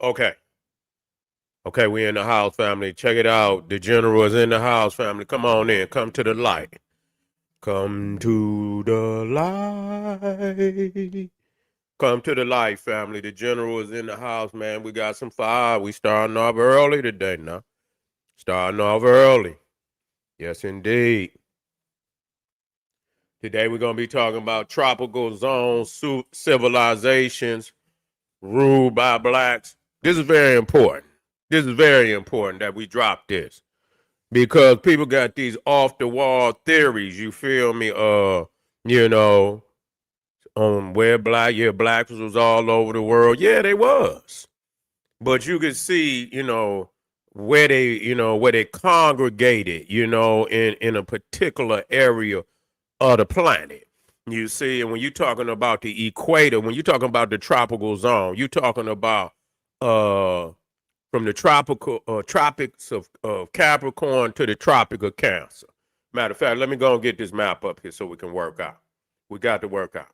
Okay. Okay, we in the house, family. Check it out. The general is in the house, family. Come on in. Come to the light. Come to the light. Come to the light, family. The general is in the house, man. We got some fire. We starting off early today now. Starting off early. Yes, indeed. Today we're going to be talking about tropical zone civilizations ruled by blacks. This is very important. This is very important that we drop this because people got these off the wall theories. You feel me? You know, where blacks was all over the world. Yeah, they was, but you could see, where they congregated, in a particular area of the planet. You see, and when you're talking about the equator, when you're talking about the tropical zone, you're talking about uh from the tropics of Capricorn to the Tropic of Cancer. Matter of fact, let me go and get this map up here so we can work out. We got to work out.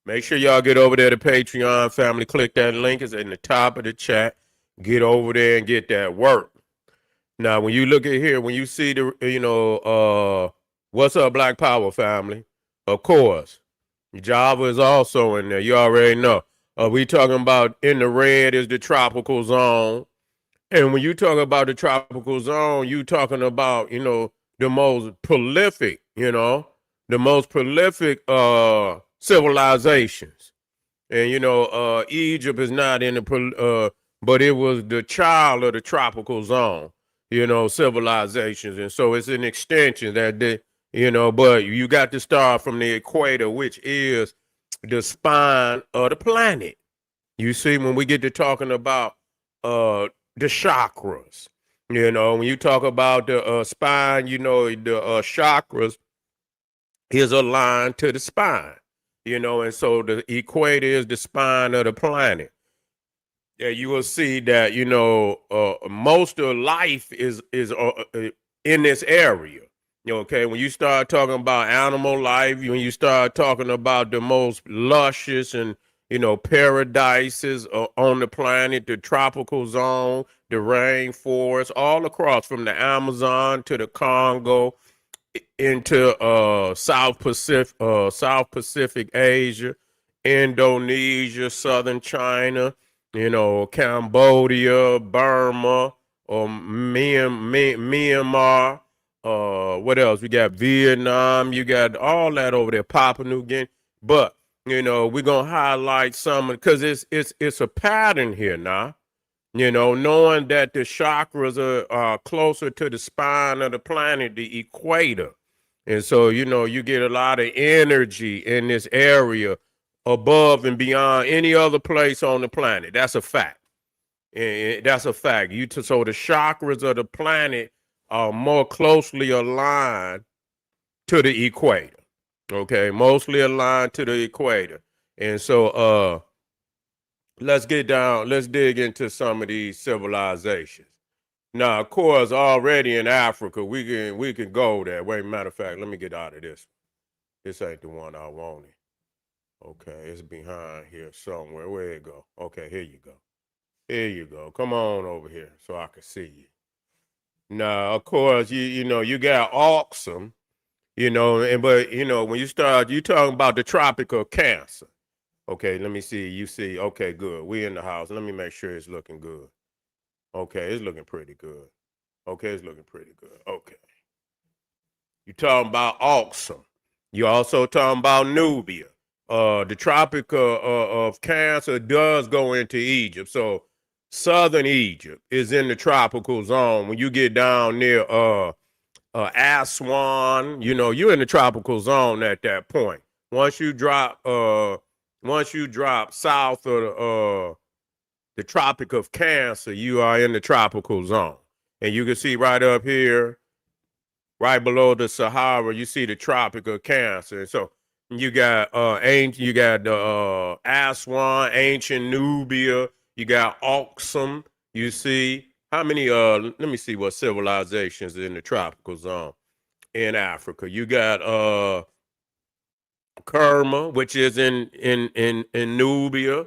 Make sure y'all get over there to Patreon, family. Click that link. It's in the top of the chat. Get over there and get that work. Now, when you look at here, when you see what's up, Black Power family? Of course, Java is also in there. You already know. We talking about in the red is the tropical zone. And when you talk about the tropical zone, you talking about, the most prolific, the most prolific civilizations. And Egypt is not in the but it was the child of the tropical zone, civilizations. And so it's an extension that but you got to start from the equator, which is the spine of the planet. You see, when we get to talking about the chakras, when you talk about the spine, the chakras is aligned to the spine, and so the equator is the spine of the planet. Yeah, you will see that most of life is in this area. Okay, when you start talking about animal life, when you start talking about the most luscious and paradises on the planet, the tropical zone, the rainforest, all across from the Amazon to the Congo into South Pacific Asia, Indonesia, Southern China, Cambodia, Burma, or Myanmar. What else? We got Vietnam. You got all that over there, Papua New Guinea. But we're gonna highlight some because it's a pattern here now. Knowing that the chakras are closer to the spine of the planet, the equator. And so, you get a lot of energy in this area above and beyond any other place on the planet. That's a fact. That's a fact. So the chakras of the planet are more closely aligned to the equator. Okay, mostly aligned to the equator. And so let's dig into some of these civilizations. Now, of course, already in Africa, we can go there. Wait, matter of fact, let me get out of this. This ain't the one I wanted. Okay, it's behind here somewhere. Where it go? Okay, here you go. Here you go. Come on over here so I can see you. Now, of course, you got Aksum, but when you talking about the Tropic of Cancer. Okay, let me see. You see, okay, good. We in the house. Let me make sure it's looking good. Okay, it's looking pretty good. Okay, it's looking pretty good. Okay. You talking about Aksum. You also talking about Nubia. The Tropic of Cancer does go into Egypt. So southern Egypt is in the tropical zone. When you get down near Aswan, you're in the tropical zone at that point. Once you drop south of the Tropic of Cancer, you are in the tropical zone. And you can see right up here, right below the Sahara, you see the Tropic of Cancer. And so you got Aswan, ancient Nubia, you got Aksum, you see how many let me see what civilizations in the tropical zone in Africa. You got Kerma, which is in Nubia.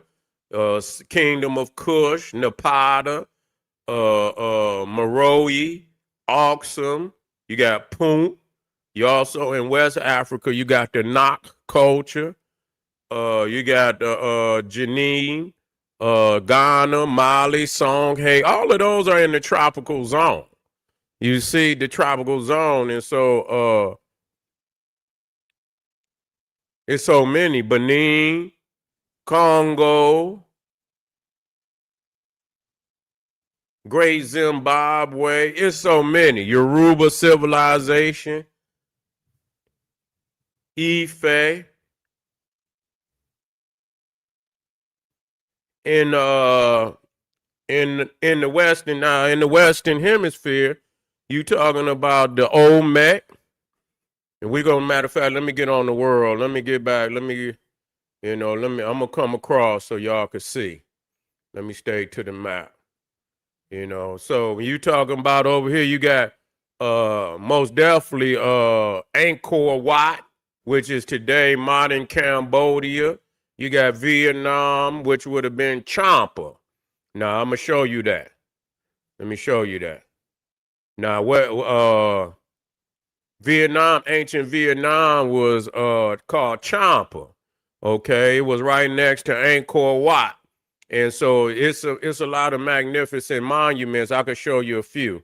Kingdom of Kush, Napata, Meroe, Aksum. You got Punt. You also in West Africa, you got the Naga culture. You got Janine, Ghana, Mali, Songhai. All of those are in the tropical zone. You see the tropical zone, and so it's so many. Benin, Congo, Great Zimbabwe. It's so many. Yoruba civilization, Ife, in in the western hemisphere, you talking about the Olmec. And we gonna, matter of fact, let me get on the world. Let me get back. I'm gonna come across so y'all can see. Let me stay to the map. So when you talking about over here, you got most definitely Angkor Wat, which is today modern Cambodia. You got Vietnam, which would have been Champa. Now I'm gonna show you that. Let me show you that. Now what ancient Vietnam was called Champa. Okay, it was right next to Angkor Wat. And so it's a lot of magnificent monuments. I could show you a few.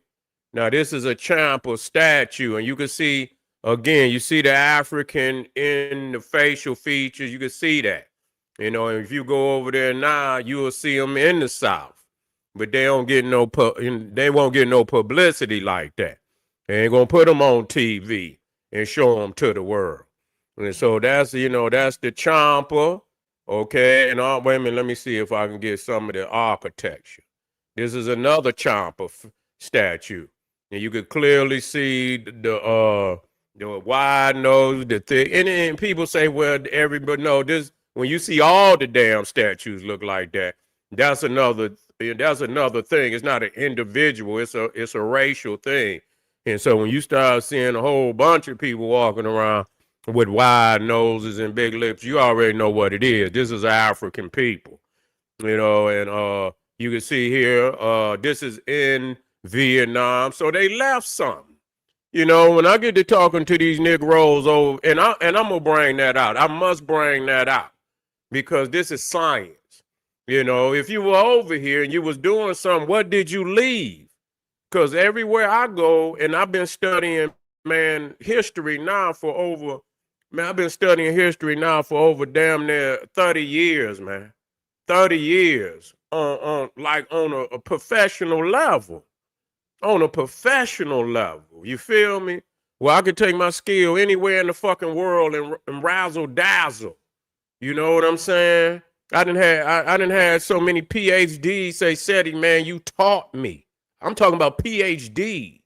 Now this is a Champa statue, and you can see again, you see the African in the facial features. You can see that. And if you go over there now, you will see them in the South, but they won't get no publicity like that. They ain't gonna put them on TV and show them to the world. And so that's the Champa. Okay, and wait a minute, let me see if I can get some of the architecture. This is another Champa statue, and you could clearly see the wide nose, the thick. And people say, well, everybody know this. When you see all the damn statues look like that, that's another thing. It's not an individual. It's a racial thing. And so when you start seeing a whole bunch of people walking around with wide noses and big lips, you already know what it is. This is African people, and you can see here, this is in Vietnam. So they left something. When I get to talking to these Negroes over, and I'm gonna bring that out. I must bring that out because this is science. If you were over here and you was doing something, what did you leave? Because everywhere I go, and I've been studying, history now for over I've been studying history now for over damn near 30 years, man. 30 years on a professional level. On a professional level. You feel me? Well, I could take my skill anywhere in the fucking world and razzle dazzle. You know what I'm saying? I didn't have so many PhDs say, Seti, man, you taught me. I'm talking about PhDs.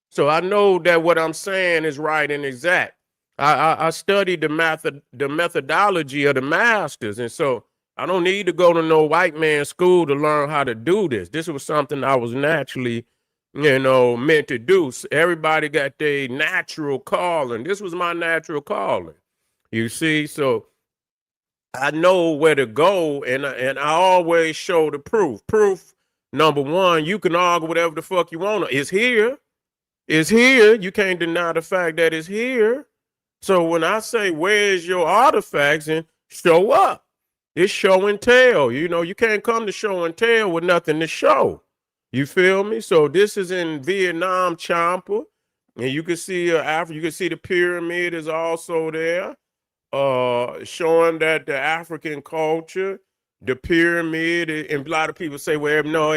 So I know that what I'm saying is right and exact. I studied the methodology of the masters, and so I don't need to go to no white man school to learn how to do this. This was something I was naturally, meant to do. So everybody got their natural calling. This was my natural calling. You see, so I know where to go, and I always show the proof. Proof number one, you can argue whatever the fuck you want. It's here. It's here. You can't deny the fact that it's here. So when I say, where's your artifacts, and show up, it's show and tell. You can't come to show and tell with nothing to show. You feel me? So this is in Vietnam, Champa, and you can see you can see the pyramid is also there, showing that the African culture, the pyramid, and a lot of people say, well, no,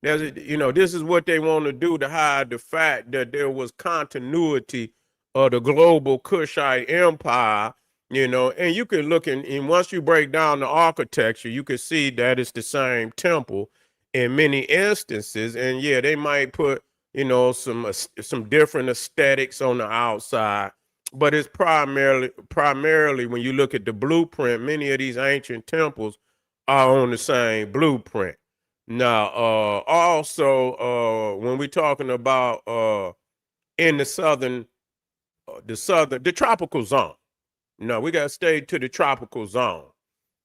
this is what they want to do to hide the fact that there was continuity of the global Kushite empire, and you can look and once you break down the architecture, you can see that it's the same temple in many instances. And yeah, they might put, some different aesthetics on the outside, but it's primarily when you look at the blueprint, many of these ancient temples are on the same blueprint. Now, also, when we're talking about in the tropical zone. No, we got to stay to the tropical zone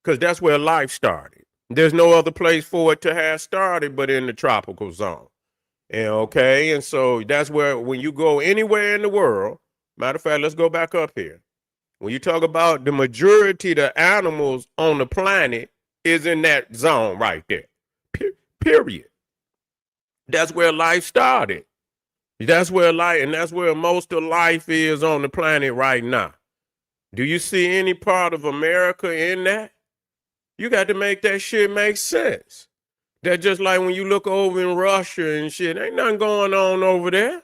because that's where life started. There's no other place for it to have started but in the tropical zone. And okay, and so that's where when you go anywhere in the world, matter of fact, let's go back up here. When you talk about the majority of the animals on the planet is in that zone right there. Period. That's where life started. That's where life, and that's where most of life is on the planet right now. Do you see any part of America in that? You got to make that shit make sense. That just like when you look over in Russia and shit, ain't nothing going on over there.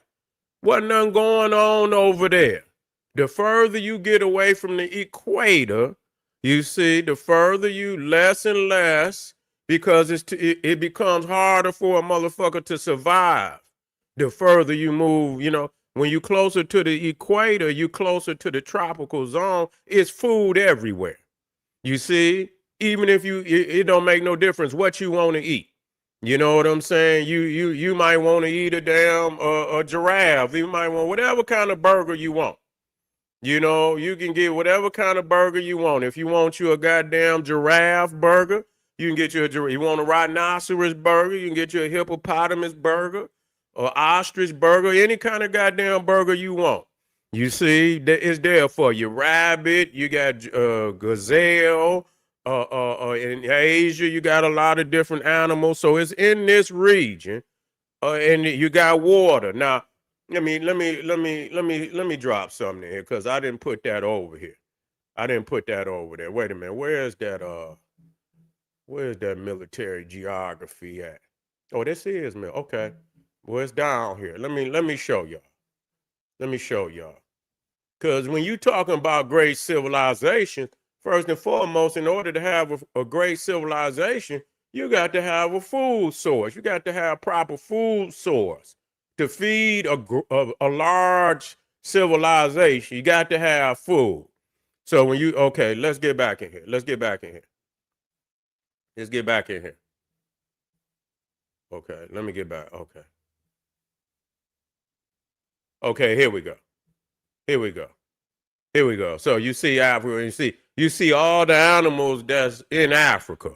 Wasn't nothing going on over there. The further you get away from the equator, you see, the further you less and less because it becomes harder for a motherfucker to survive. The further you move, when you closer to the equator, you closer to the tropical zone, it's food everywhere. You see, even if it don't make no difference what you want to eat. You know what I'm saying? You might want to eat a damn a giraffe. You might want whatever kind of burger you want. You can get whatever kind of burger you want. If you want you a goddamn giraffe burger, you can get you a giraffe. You want a rhinoceros burger, you can get you a hippopotamus burger or ostrich burger, any kind of goddamn burger you want. You see, it's there for you. Rabbit, you got gazelle. In Asia, you got a lot of different animals. So it's in this region, and you got water. Now, let me drop something in here because I didn't put that over here. I didn't put that over there. Wait a minute. Where's that military geography at? Oh, this is me. Okay. Well, it's down here. Let me show y'all. Let me show y'all. Because when you talking about great civilization, first and foremost, in order to have a great civilization, you got to have a food source. You got to have proper food source to feed a large civilization. You got to have food. So let's get back in here. Let's get back in here. Okay, let me get back. Okay, here we go. So you see Africa, you see all the animals that's in Africa,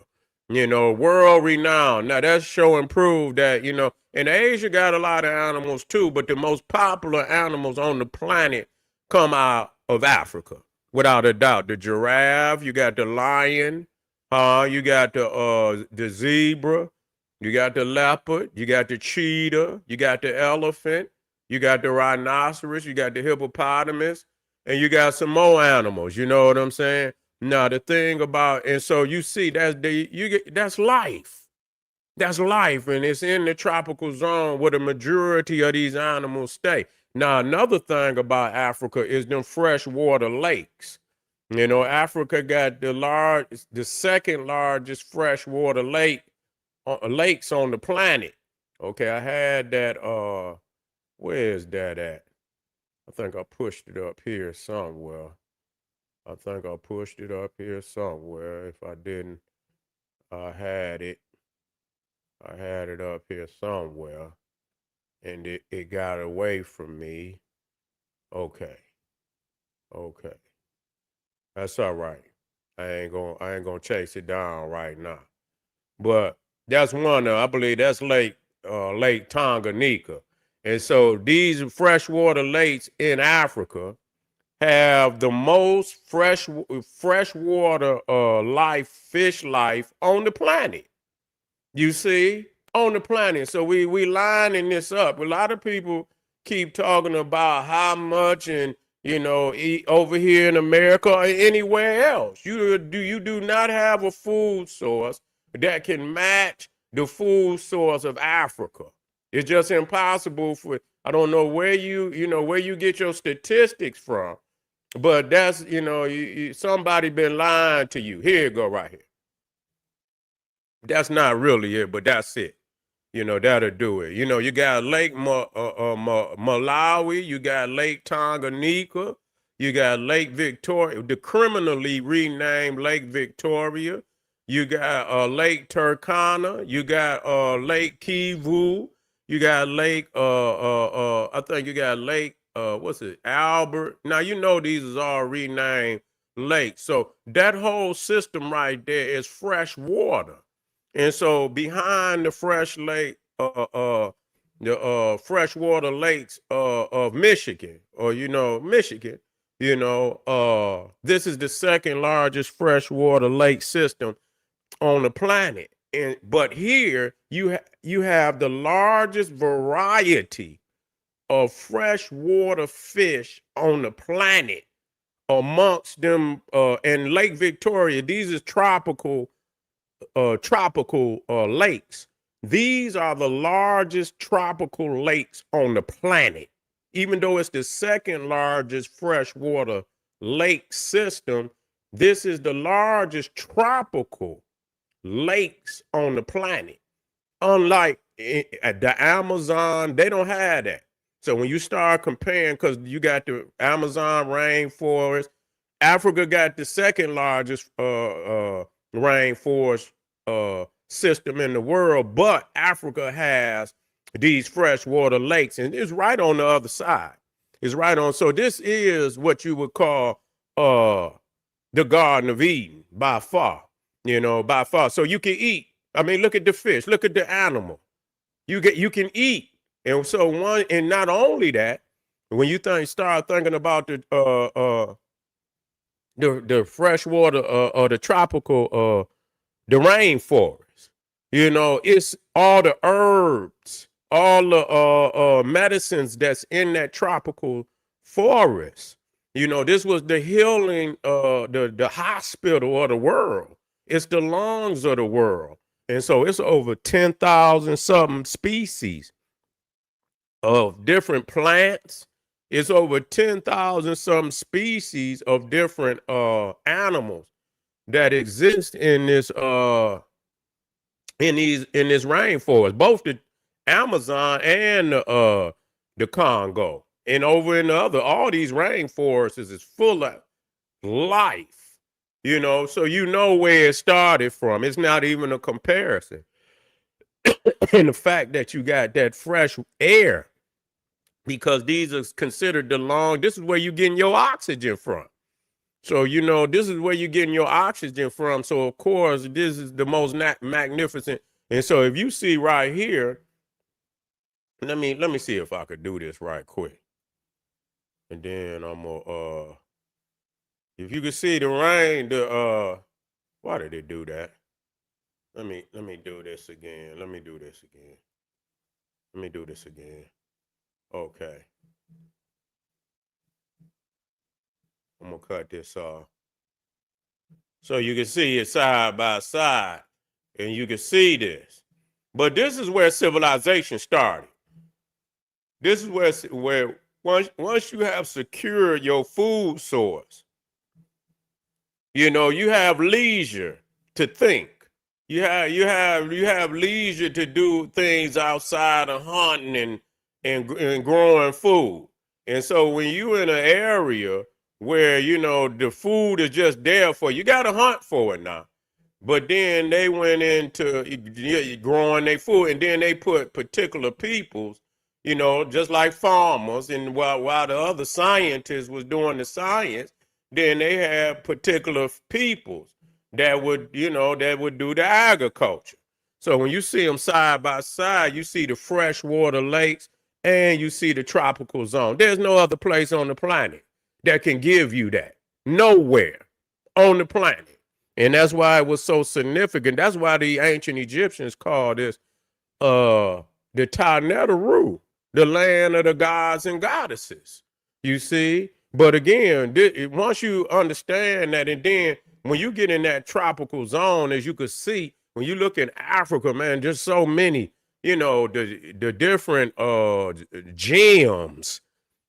world renowned. Now that's showing proof that, in Asia got a lot of animals too, but the most popular animals on the planet come out of Africa, without a doubt. The giraffe, you got the lion, you got the zebra, you got the leopard, you got the cheetah, you got the elephant, you got the rhinoceros, you got the hippopotamus, and you got some more animals. You know what I'm saying? Now the thing about, and so you see that's life. That's life, and it's in the tropical zone where the majority of these animals stay. Now another thing about Africa is them freshwater lakes. Africa got the second largest freshwater lakes on the planet. Okay, I had that. Where is that at? I think I pushed it up here somewhere. If I didn't, I had it. I had it up here somewhere, and it got away from me. Okay. That's all right. I ain't gonna chase it down right now. But that's I believe that's Lake Tanganyika. And so these freshwater lakes in Africa have the most freshwater fish life on the planet. You see, on the planet. So we lining this up. A lot of people keep talking about how much and eat over here in America or anywhere else. You do not have a food source that can match the food source of Africa. It's just impossible I don't know where where you get your statistics from, but that's, somebody been lying to you. Here you go right here. That's not really it, but that's it. That'll do it. You got Lake Malawi, you got Lake Tanganyika, you got Lake Victoria, the criminally renamed Lake Victoria. You got Lake Turkana, you got Lake Kivu, you got Lake I think you got Lake what's it, Albert. Now these is all renamed lakes. So that whole system right there is fresh water. And so behind the freshwater lakes of Michigan, or Michigan, this is the second largest freshwater lake system on the planet. But here you have the largest variety of freshwater fish on the planet amongst them. And Lake Victoria, these is tropical lakes. These are the largest tropical lakes on the planet. Even though it's the second largest freshwater lake system, this is the largest tropical lakes on the planet. Unlike the Amazon, they don't have that. So when you start comparing, because you got the Amazon rainforest, Africa got the second largest rainforest system in the world, but Africa has these freshwater lakes, and it's right on the other side. It's right on. So this is what you would call the Garden of Eden by far. By far. So you can eat. I mean, look at the fish. Look at the animal. You can eat. And so and not only that, when you start thinking about the freshwater or the tropical the rainforest, it's all the herbs, all the medicines that's in that tropical forest. This was the healing, the hospital of the world. It's the lungs of the world. And so it's over 10,000 something species of different plants. It's over 10,000 something species of different animals that exist in this rainforest, both the Amazon and the Congo. And over in all these rainforests is full of life. So where it started from. It's not even a comparison. And the fact that you got that fresh air, because these are considered this is where you're getting your oxygen from. So, this is where you're getting your oxygen from. So, of course, this is the most magnificent. And so if you see right here, let me see if I could do this right quick. And then I'm gonna if you can see the rain, why did it do that? Let me do this again. Let me do this again. Okay. I'm gonna cut this off. So you can see it side by side, and you can see this. But this is where civilization started. This is where once you have secured your food source, you have leisure to think. You have leisure to do things outside of hunting and growing food. And so when you in an area where the food is just there for you, got to hunt for it now. But then they went into growing their food, and then they put particular peoples, just like farmers, and while the other scientists was doing the science, then they had particular peoples that would do the agriculture. So when you see them side by side, you see the freshwater lakes and you see the tropical zone. There's no other place on the planet that can give you that. Nowhere on the planet. And that's why it was so significant. That's why the ancient Egyptians called this the Taneteru, the land of the gods and goddesses. You see? But again, once you understand that, and then when you get in that tropical zone, as you could see, when you look at Africa, man, there's so many, the different gems,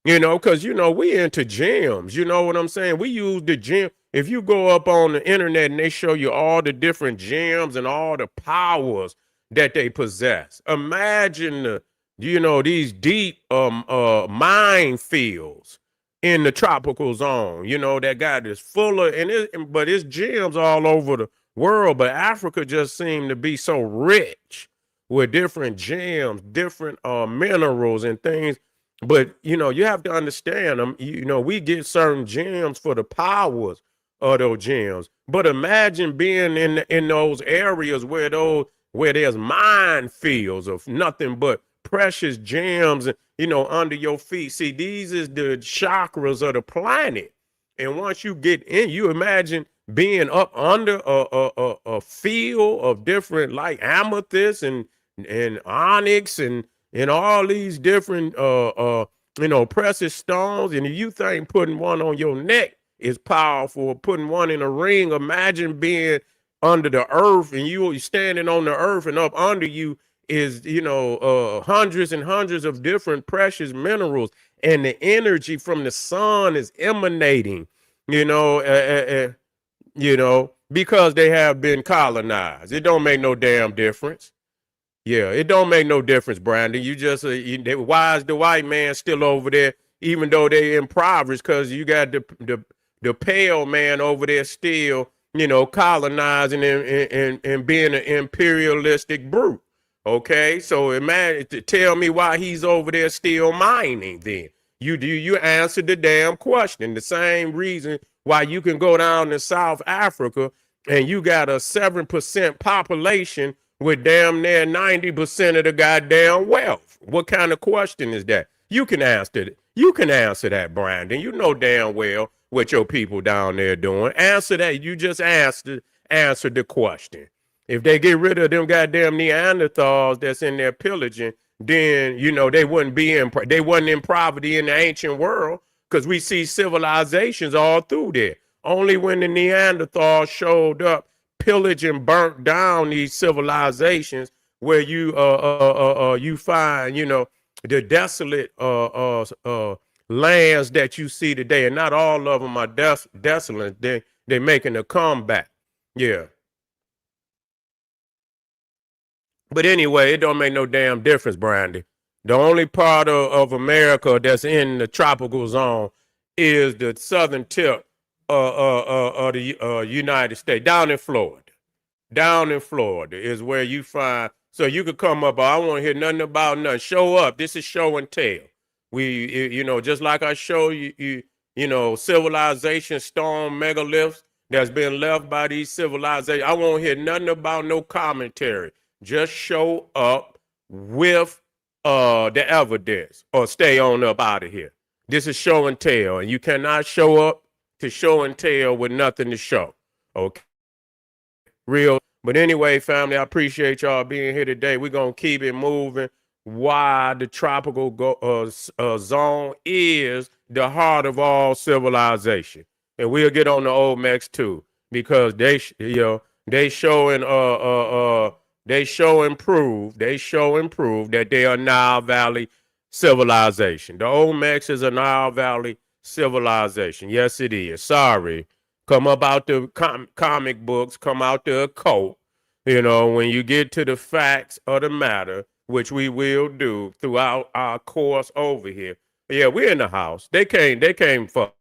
because, we into gems, you know what I'm saying? We use the gem. If you go up on the internet and they show you all the different gems and all the powers that they possess, imagine these deep minefields in the tropical zone, that got is full of, but it's gems all over the world. But Africa just seemed to be so rich with different gems, different minerals and things. But, you have to understand them. We get certain gems for the powers of those gems. But imagine being in those areas where where there's minefields of nothing but precious gems, under your feet. See, these is the chakras of the planet. And once you get in, you imagine being up under a field of different like amethyst and onyx and all these different precious stones. And if you think putting one on your neck is powerful, putting one in a ring, imagine being under the earth and you standing on the earth and up under you is hundreds and hundreds of different precious minerals, and the energy from the sun is emanating, you know uh, uh, because they have been colonized. It don't make no damn difference. Yeah, it don't make no difference, Brandon. You just why is the white man still over there, even though they impoverished? Because you got the pale man over there still, colonizing and being an imperialistic brute. Okay, so imagine, tell me why he's over there still mining. Then you answer the damn question. The same reason why you can go down to South Africa and you got a 7% population with damn near 90% of the goddamn wealth. What kind of question is that? You can answer it. You can answer that, Brandon. You know damn well what your people down there doing. Answer that. You just answer the question. If they get rid of them goddamn Neanderthals that's in there pillaging, then they wouldn't they wasn't in poverty in the ancient world, because we see civilizations all through there. Only when the Neanderthals showed up, pillaged and burnt down these civilizations, where you find the desolate lands that you see today, and not all of them are desolate. They're making a comeback. Yeah. But anyway, it don't make no damn difference, Brandy. The only part of America that's in the tropical zone is the southern tip of the United States, down in Florida. Down in Florida is where you find. So you could come up. I won't hear nothing about nothing. Show up. This is show and tell. Just like I show civilization, stone megaliths that's been left by these civilizations. I won't hear nothing about no commentary. Just show up with the evidence, or stay on up out of here. This is show and tell, and you cannot show up to show and tell with nothing to show. Okay, real. But anyway, family, I appreciate y'all being here today. We're gonna keep it moving. Why the tropical zone is the heart of all civilization, and we'll get on the Olmecs too, because they show and prove that they are Nile Valley civilization. The Olmecs is a Nile Valley civilization. Yes, it is. Sorry. Come up out the comic books, come out the occult. When you get to the facts of the matter, which we will do throughout our course over here. Yeah, we're in the house. They came for.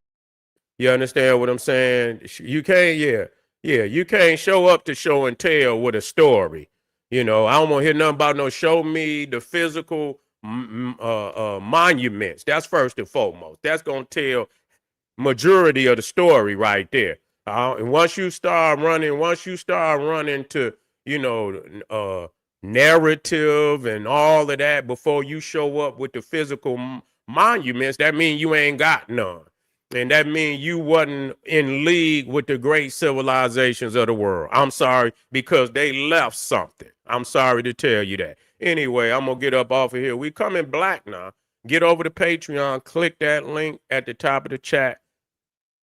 You understand what I'm saying? You can't, you can't show up to show and tell with a story. I don't want to hear nothing about no show me the physical monuments. That's first and foremost. That's going to tell majority of the story right there. And once you start running to, narrative and all of that before you show up with the physical monuments, that means you ain't got none. And that means you wasn't in league with the great civilizations of the world. I'm sorry, because they left something. I'm sorry to tell you that. Anyway, I'm going to get up off of here. We coming black now. Get over to Patreon. Click that link at the top of the chat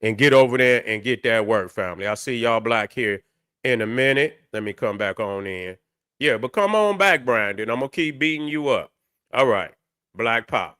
and get over there and get that work, family. I'll see y'all black here in a minute. Let me come back on in. Yeah, but come on back, Brandon. I'm going to keep beating you up. All right. Black Pop.